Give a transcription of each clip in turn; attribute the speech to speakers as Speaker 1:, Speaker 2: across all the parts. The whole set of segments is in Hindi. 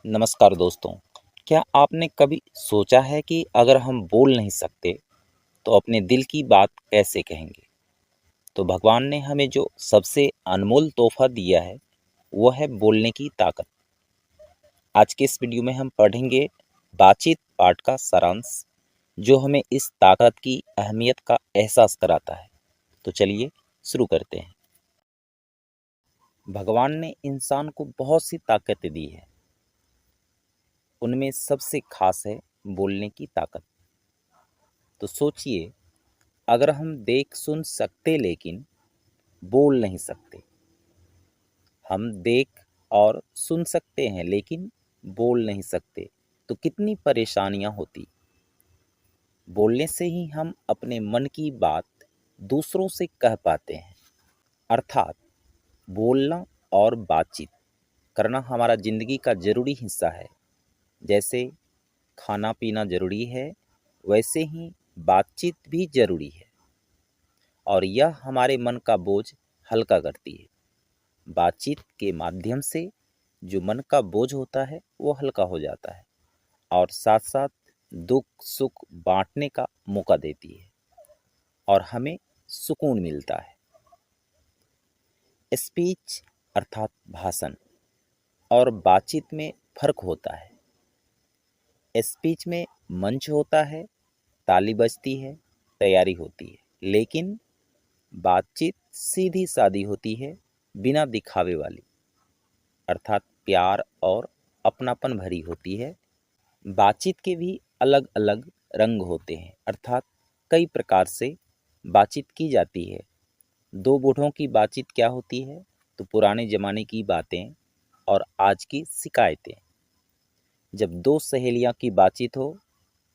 Speaker 1: नमस्कार दोस्तों। क्या आपने कभी सोचा है कि अगर हम बोल नहीं सकते तो अपने दिल की बात कैसे कहेंगे? तो भगवान ने हमें जो सबसे अनमोल तोहफा दिया है वो है बोलने की ताकत। आज के इस वीडियो में हम पढ़ेंगे बातचीत पाठ का सारांश जो हमें इस ताकत की अहमियत का एहसास कराता है। तो चलिए शुरू करते हैं। भगवान ने इंसान को बहुत सी ताकतें दी है। उनमें सबसे खास है बोलने की ताकत। तो सोचिए, अगर हम देख सुन सकते लेकिन बोल नहीं सकते, हम देख और सुन सकते हैं लेकिन बोल नहीं सकते, तो कितनी परेशानियां होती। बोलने से ही हम अपने मन की बात दूसरों से कह पाते हैं। अर्थात बोलना और बातचीत करना हमारा जिंदगी का जरूरी हिस्सा है। जैसे खाना पीना जरूरी है, वैसे ही बातचीत भी जरूरी है और यह हमारे मन का बोझ हल्का करती है। बातचीत के माध्यम से जो मन का बोझ होता है वो हल्का हो जाता है और साथ साथ दुख सुख बांटने का मौका देती है और हमें सुकून मिलता है। स्पीच अर्थात भाषण और बातचीत में फर्क होता है। स्पीच में मंच होता है, ताली बजती है, तैयारी होती है, लेकिन बातचीत सीधी सादी होती है, बिना दिखावे वाली, अर्थात प्यार और अपनापन भरी होती है। बातचीत के भी अलग अलग रंग होते हैं, अर्थात कई प्रकार से बातचीत की जाती है। दो बूढ़ों की बातचीत क्या होती है? तो पुराने जमाने की बातें और आज की शिकायतें। जब दो सहेलियां की बातचीत हो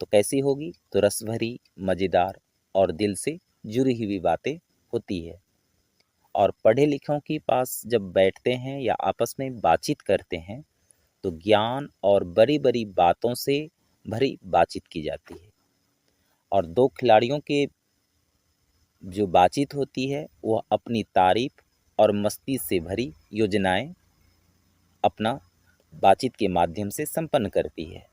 Speaker 1: तो कैसी होगी? तो रस भरी, मज़ेदार और दिल से जुड़ी हुई बातें होती है। और पढ़े लिखों के पास जब बैठते हैं या आपस में बातचीत करते हैं तो ज्ञान और बड़ी बड़ी बातों से भरी बातचीत की जाती है। और दो खिलाड़ियों के जो बातचीत होती है वह अपनी तारीफ और मस्ती से भरी योजनाएं अपना बातचीत के माध्यम से संपन्न करती है।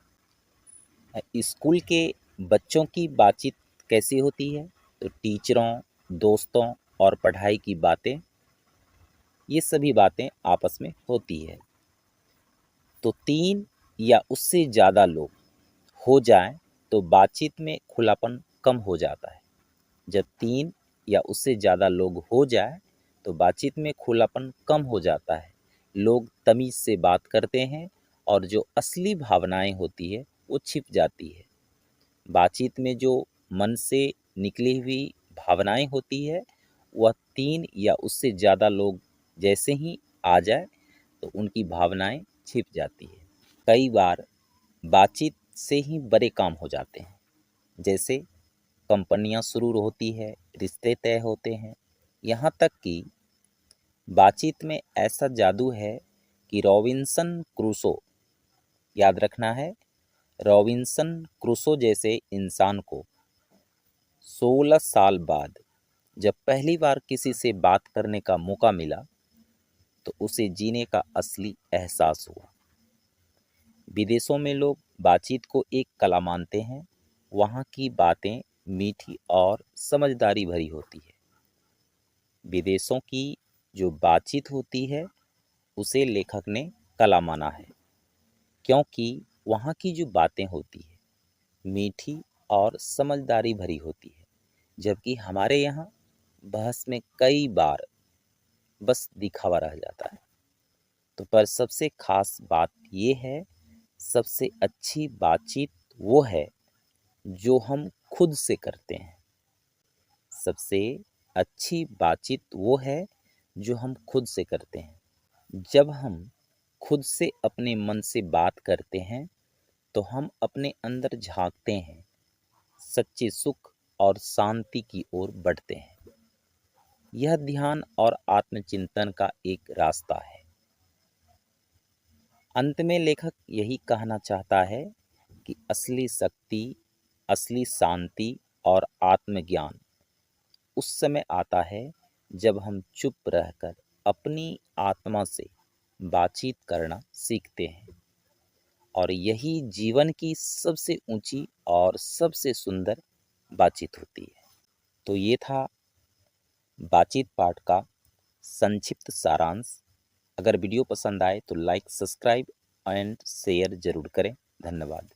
Speaker 1: स्कूल के बच्चों की बातचीत कैसी होती है? तो टीचरों, दोस्तों और पढ़ाई की बातें, ये सभी बातें आपस में होती है। तो तीन या उससे ज़्यादा लोग हो जाएं तो बातचीत में खुलापन कम हो जाता है। जब तीन या उससे ज़्यादा लोग हो जाए तो बातचीत में खुलापन कम हो जाता है। लोग तमीज़ से बात करते हैं और जो असली भावनाएं होती है वो छिप जाती है। बातचीत में जो मन से निकली हुई भावनाएं होती है वह तीन या उससे ज़्यादा लोग जैसे ही आ जाए तो उनकी भावनाएं छिप जाती है। कई बार बातचीत से ही बड़े काम हो जाते हैं। जैसे कंपनियां शुरू होती है, रिश्ते तय होते हैं, यहाँ तक कि बातचीत में ऐसा जादू है कि रॉबिन्सन क्रूसो, याद रखना है, रॉबिन्सन क्रूसो जैसे इंसान को 16 साल बाद जब पहली बार किसी से बात करने का मौका मिला तो उसे जीने का असली एहसास हुआ। विदेशों में लोग बातचीत को एक कला मानते हैं। वहाँ की बातें मीठी और समझदारी भरी होती है। विदेशों की जो बातचीत होती है उसे लेखक ने कला माना है, क्योंकि वहाँ की जो बातें होती है मीठी और समझदारी भरी होती है, जबकि हमारे यहाँ बहस में कई बार बस दिखावा रह जाता है। तो पर सबसे खास बात ये है, सबसे अच्छी बातचीत वो है जो हम खुद से करते हैं। सबसे अच्छी बातचीत वो है जो हम खुद से करते हैं। जब हम खुद से अपने मन से बात करते हैं तो हम अपने अंदर झांकते हैं, सच्चे सुख और शांति की ओर बढ़ते हैं। यह ध्यान और आत्मचिंतन का एक रास्ता है। अंत में लेखक यही कहना चाहता है कि असली शक्ति, असली शांति और आत्मज्ञान उस समय आता है जब हम चुप रहकर अपनी आत्मा से बातचीत करना सीखते हैं। और यही जीवन की सबसे ऊंची और सबसे सुंदर बातचीत होती है। तो ये था बातचीत पाठ का संक्षिप्त सारांश। अगर वीडियो पसंद आए तो लाइक, सब्सक्राइब एंड शेयर जरूर करें। धन्यवाद।